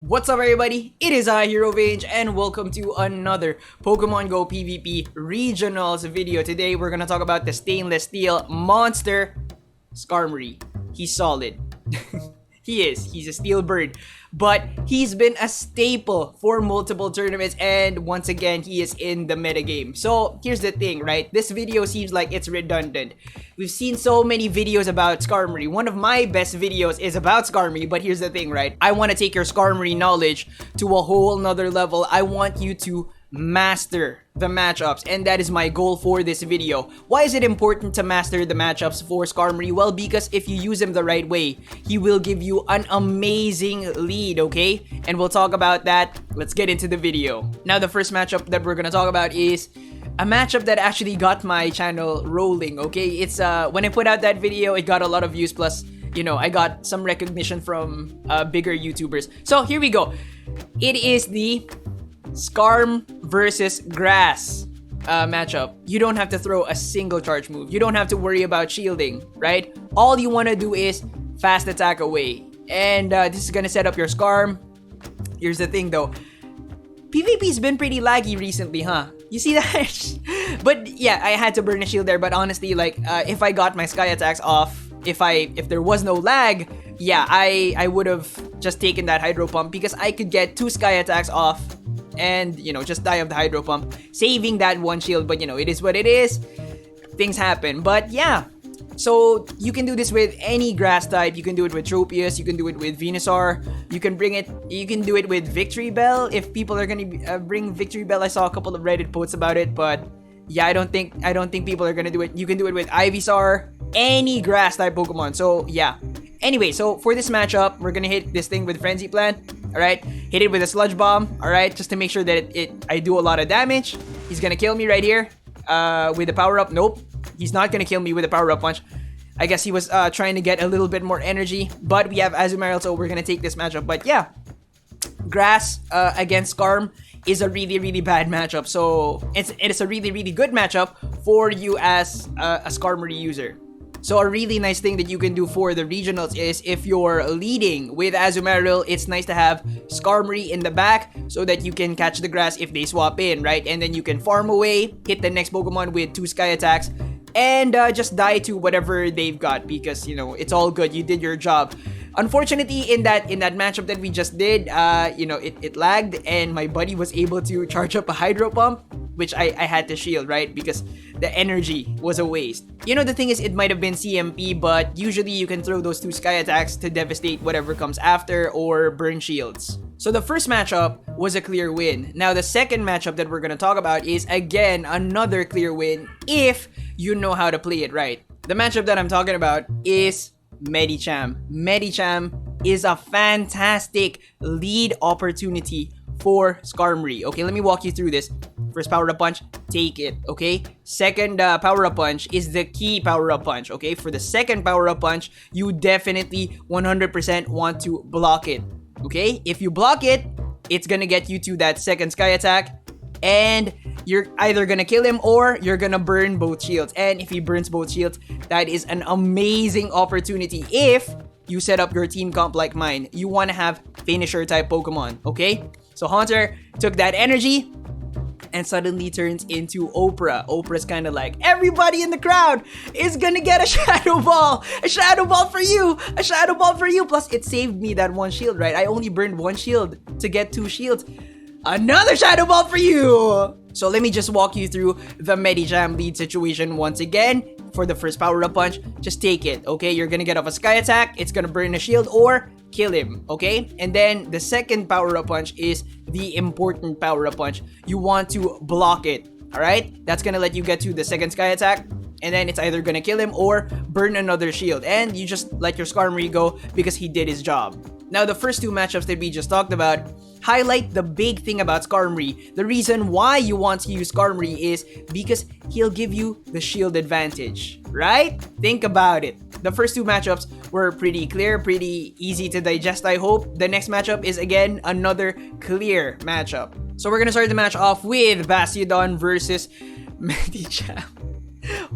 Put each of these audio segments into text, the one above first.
What's up everybody, it is Hero Vange and welcome to another Pokemon Go PvP Regionals video. Today we're gonna talk about the stainless steel monster, Skarmory. He's solid. He's a steel bird. But he's been a staple for multiple tournaments and once again, he is in the metagame. So here's the thing, right? This video seems like it's redundant. We've seen so many videos about Skarmory. One of my best videos is about Skarmory, but here's the thing, right? I want to take your Skarmory knowledge to a whole nother level. I want you to master the matchups, and that is my goal for this video. Why is it important to master the matchups for Skarmory? Well, because if you use him the right way, he will give you an amazing lead, okay? And we'll talk about that. Let's get into the video. Now, the first matchup that we're gonna talk about is a matchup that actually got my channel rolling, okay? It's when I put out that video, it got a lot of views, plus you know, I got some recognition from bigger YouTubers. So here we go. It is the Skarm versus Grass matchup. You don't have to throw a single charge move. You don't have to worry about shielding, right? All you want to do is fast attack away. And this is gonna set up your Skarm. Here's the thing though. PvP's been pretty laggy recently, huh? You see that? But yeah, I had to burn a shield there. But honestly, like, if I got my Sky attacks off, if there was no lag, yeah, I would have just taken that Hydro Pump because I could get 2 Sky attacks off and, you know, just die of the Hydro Pump, saving that one shield. But, you know, it is what it is. Things happen. But, yeah. So, you can do this with any grass type. You can do it with Tropius. You can do it with Venusaur. You can do it with Victory Bell. If people are gonna bring Victory Bell, I saw a couple of Reddit posts about it. But, yeah, I don't think people are gonna do it. You can do it with Ivysaur. Any grass type Pokemon. So, yeah. Anyway, so for this matchup, we're gonna hit this thing with Frenzy Plant. Alright, hit it with a Sludge Bomb, alright, just to make sure that I do a lot of damage. He's gonna kill me right here with the Power Up. Nope, he's not gonna kill me with the Power Up Punch. I guess he was trying to get a little bit more energy, but we have Azumarill, so we're gonna take this matchup. But yeah, Grass against Skarm is a really bad matchup, so it is a really good matchup for you as a Skarmory user. So a really nice thing that you can do for the regionals is if you're leading with Azumarill, it's nice to have Skarmory in the back so that you can catch the grass if they swap in, right? And then you can farm away, hit the next Pokemon with 2 Sky attacks, and just die to whatever they've got because, you know, it's all good. You did your job. Unfortunately, in that matchup that we just did, you know, it lagged and my buddy was able to charge up a Hydro Pump, which I had to shield, right? Because the energy was a waste. You know, the thing is, it might have been CMP, but usually you can throw those 2 Sky attacks to devastate whatever comes after or burn shields. So the first matchup was a clear win. Now the second matchup that we're gonna talk about is again another clear win if you know how to play it right. The matchup that I'm talking about is Medicham. Medicham is a fantastic lead opportunity for Skarmory. Okay, let me walk you through this. First Power Up Punch, take it, okay? Second Power Up Punch is the key Power Up Punch, okay? For the second Power Up Punch, you definitely 100% want to block it, okay? If you block it, it's gonna get you to that second Sky attack, and you're either gonna kill him or you're gonna burn both shields. And if he burns both shields, that is an amazing opportunity if you set up your team comp like mine. You wanna have finisher type Pokemon, okay? So Haunter took that energy and suddenly turns into Oprah. Oprah's kind of like, everybody in the crowd is gonna get a Shadow Ball! A Shadow Ball for you! A Shadow Ball for you! Plus, it saved me that one shield, right? I only burned 1 shield to get 2 shields. Another Shadow Ball for you! So let me just walk you through the Medicham lead situation once again. For the first Power Up Punch, just take it, okay? You're gonna get off a Sky attack, it's gonna burn a shield or kill him, okay? And then the second Power Up Punch is the important Power Up Punch. You want to block it, alright? That's gonna let you get to the second Sky attack, and then it's either gonna kill him or burn another shield. And you just let your Skarmory go because he did his job. Now, the first 2 matchups that we just talked about highlight the big thing about Skarmory. The reason why you want to use Skarmory is because he'll give you the shield advantage, right? Think about it. The first 2 matchups were pretty clear, pretty easy to digest, I hope. The next matchup is, again, another clear matchup. So we're gonna start the match off with Bastiodon versus Medicham.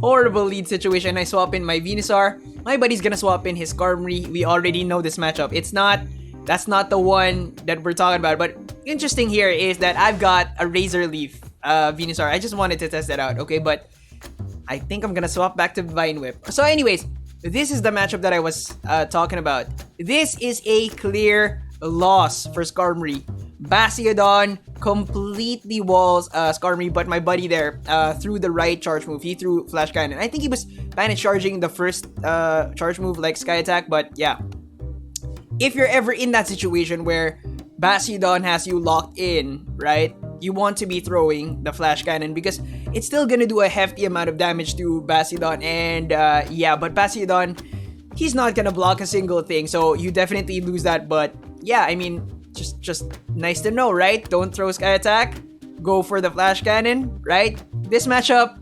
Horrible lead situation. I swap in my Venusaur. My buddy's gonna swap in his Skarmory. We already know this matchup. It's not That's not the one that we're talking about. But interesting here is that I've got a Razor Leaf Venusaur. I just wanted to test that out, okay? But I think I'm gonna swap back to Vine Whip. So anyways, this is the matchup that I was talking about. This is a clear loss for Skarmory. Bastiodon completely walls Skarmory, but my buddy there threw the right charge move. He threw Flash Cannon. I think he was panic charging the first charge move like Sky Attack, but yeah. If you're ever in that situation where Bastiodon has you locked in, right? You want to be throwing the Flash Cannon because it's still gonna do a hefty amount of damage to Bastiodon. And yeah, but Bastiodon, he's not gonna block a single thing, so you definitely lose that. But yeah, I mean, just nice to know, right? Don't throw Sky Attack, go for the Flash Cannon, right? This matchup,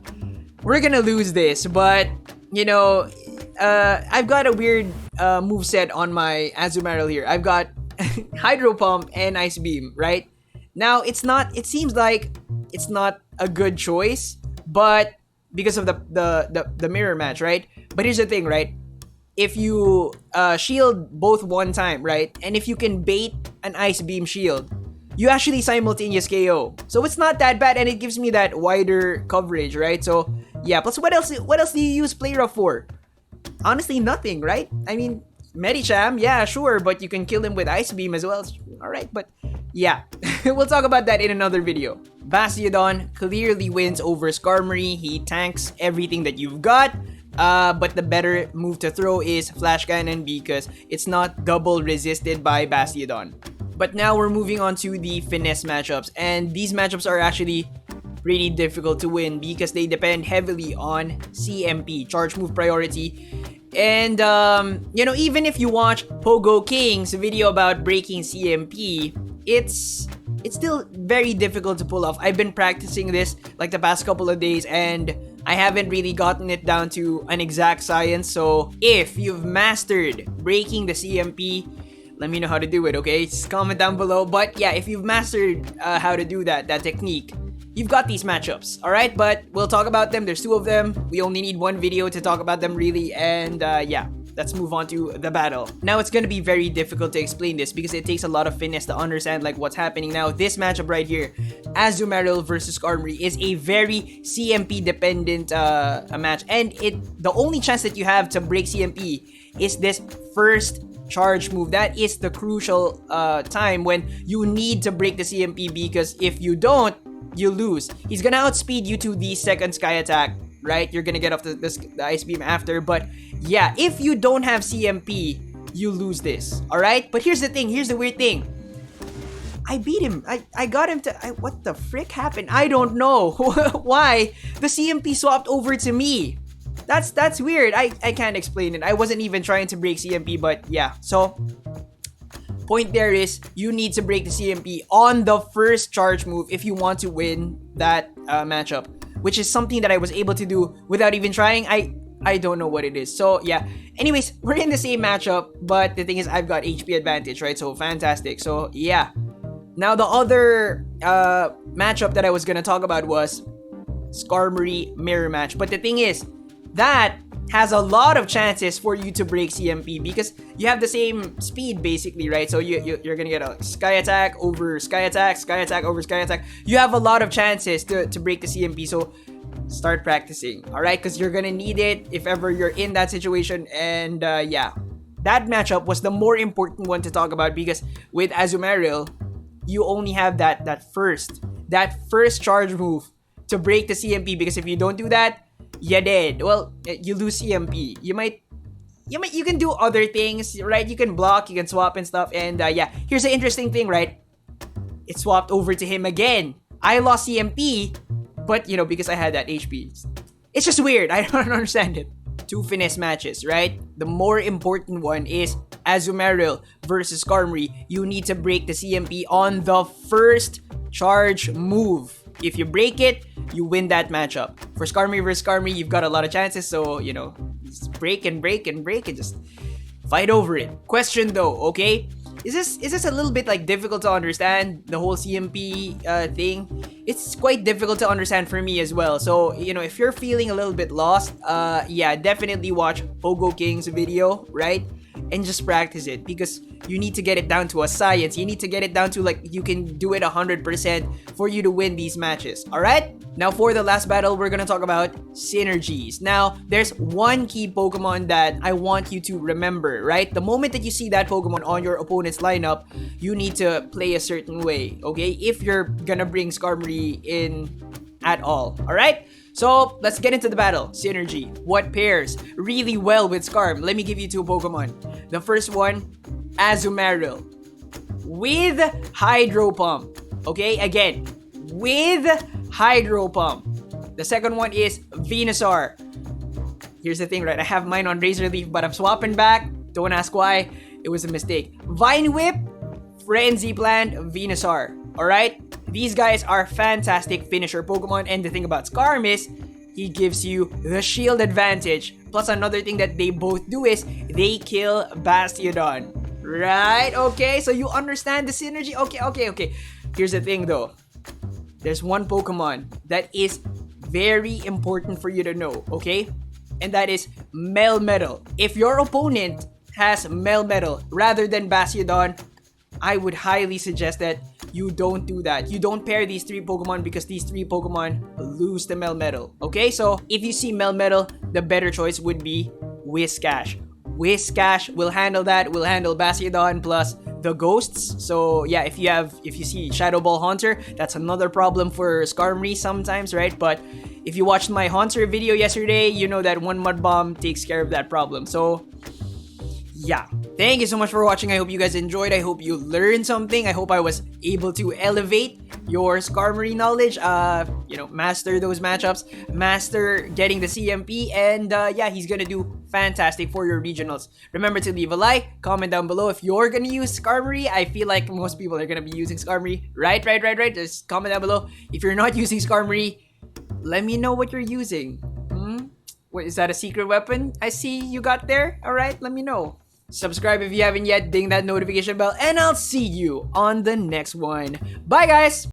we're gonna lose this, but you know, I've got a weird moveset on my Azumarill here. I've got Hydro Pump and Ice Beam, right? Now, it seems like it's not a good choice, but because of the mirror match, right? But here's the thing, right? If you shield both one time, right? And if you can bait an Ice Beam shield, you actually simultaneous KO. So it's not that bad, and it gives me that wider coverage, right? So yeah, plus what else do you use Play Rough for? Honestly, nothing, right? I mean, Medicham, yeah, sure, but you can kill him with Ice Beam as well. Alright, but yeah, we'll talk about that in another video. Bastiodon clearly wins over Skarmory. He tanks everything that you've got. But the better move to throw is Flash Cannon because it's not double resisted by Bastiodon. But now we're moving on to the finesse matchups. And these matchups are actually pretty difficult to win because they depend heavily on CMP, charge move priority. And, you know, even if you watch Pogo King's video about breaking CMP, it's still very difficult to pull off. I've been practicing this like the past couple of days and I haven't really gotten it down to an exact science. So if you've mastered breaking the CMP, let me know how to do it, okay? Just comment down below. But yeah, if you've mastered how to do that technique, you've got these matchups, alright? But we'll talk about them. There's two of them. We only need one video to talk about them, really. And yeah, let's move on to the battle. Now, it's gonna be very difficult to explain this because it takes a lot of finesse to understand like what's happening. Now, this matchup right here, Azumarill versus Skarmory, is a very CMP dependent match. And the only chance that you have to break CMP is this first charge move. That is the crucial time when you need to break the CMP because if you don't, you lose. He's gonna outspeed you to the second Sky Attack, right? You're gonna get off the Ice Beam after, but yeah, if you don't have CMP, you lose this, alright? But here's the thing, here's the weird thing. I beat him. I got him to... what the frick happened? I don't know why the CMP swapped over to me. That's weird. I can't explain it. I wasn't even trying to break CMP, but yeah. So, point there is you need to break the CMP on the first charge move if you want to win that matchup, which is something that I was able to do without even trying. I don't know what it is. So yeah, anyways, we're in the same matchup, but the thing is I've got HP advantage, right? So fantastic. So yeah, now the other matchup that I was gonna talk about was Skarmory mirror match, but the thing is that has a lot of chances for you to break CMP because you have the same speed basically, right? So you're gonna get a Sky Attack over Sky Attack, Sky Attack over Sky Attack. You have a lot of chances to break the CMP, so start practicing, alright? Because you're gonna need it if ever you're in that situation. And yeah, that matchup was the more important one to talk about because with Azumarill, you only have that first charge move to break the CMP because if you don't do that, you're dead. Well, you lose CMP. You can do other things, right? You can block, you can swap and stuff. And yeah, here's the interesting thing, right? It swapped over to him again. I lost CMP, but you know, because I had that HP. It's just weird. I don't understand it. Two finesse matches, right? The more important one is Azumarill versus Skarmory. You need to break the CMP on the first charge move. If you break it, you win that matchup. For Skarmory versus Skarmory, you've got a lot of chances, so, you know, just break and break and break and just fight over it. Question though, okay? Is this a little bit like difficult to understand, the whole CMP thing? It's quite difficult to understand for me as well. So, you know, if you're feeling a little bit lost, yeah, definitely watch Pogo King's video, right? and just practice it, because you need to get it down to a science. You need to get it down to like you can do it 100% for you to win these matches. Alright? Now for the last battle, we're gonna talk about Synergies. Now, there's one key Pokemon that I want you to remember, right? The moment that you see that Pokemon on your opponent's lineup, you need to play a certain way, okay? If you're gonna bring Skarmory in at all, alright? So, let's get into the battle. Synergy. What pairs really well with Skarm? Let me give you two Pokemon. The first one, Azumarill with Hydro Pump. Okay, again, with Hydro Pump. The second one is Venusaur. Here's the thing, right? I have mine on Razor Leaf, but I'm swapping back. Don't ask why. It was a mistake. Vine Whip, Frenzy Plant, Venusaur. Alright? These guys are fantastic finisher Pokemon, and the thing about Skarm is he gives you the shield advantage. Plus, another thing that they both do is they kill Bastiodon. Right? Okay, so you understand the synergy? Okay. Here's the thing though. There's one Pokemon that is very important for you to know, okay? And that is Melmetal. If your opponent has Melmetal rather than Bastiodon, I would highly suggest that you don't do that. You don't pair these three Pokemon, because these three Pokemon lose the Melmetal. Okay, so if you see Melmetal, the better choice would be Whiscash. Whiscash will handle that. Will handle Bastiodon plus the ghosts. So yeah, if you see Shadow Ball Haunter, that's another problem for Skarmory sometimes, right? But if you watched my Haunter video yesterday, you know that one Mud Bomb takes care of that problem. So yeah. Thank you so much for watching. I hope you guys enjoyed. I hope you learned something. I hope I was able to elevate your Skarmory knowledge. Master those matchups, master getting the CMP, and yeah, he's gonna do fantastic for your regionals. Remember to leave a like, comment down below if you're gonna use Skarmory. I feel like most people are gonna be using Skarmory. Right. Just comment down below. If you're not using Skarmory, let me know what you're using. What, is that a secret weapon I see you got there? Alright, let me know. Subscribe if you haven't yet, ding that notification bell, and I'll see you on the next one. Bye guys!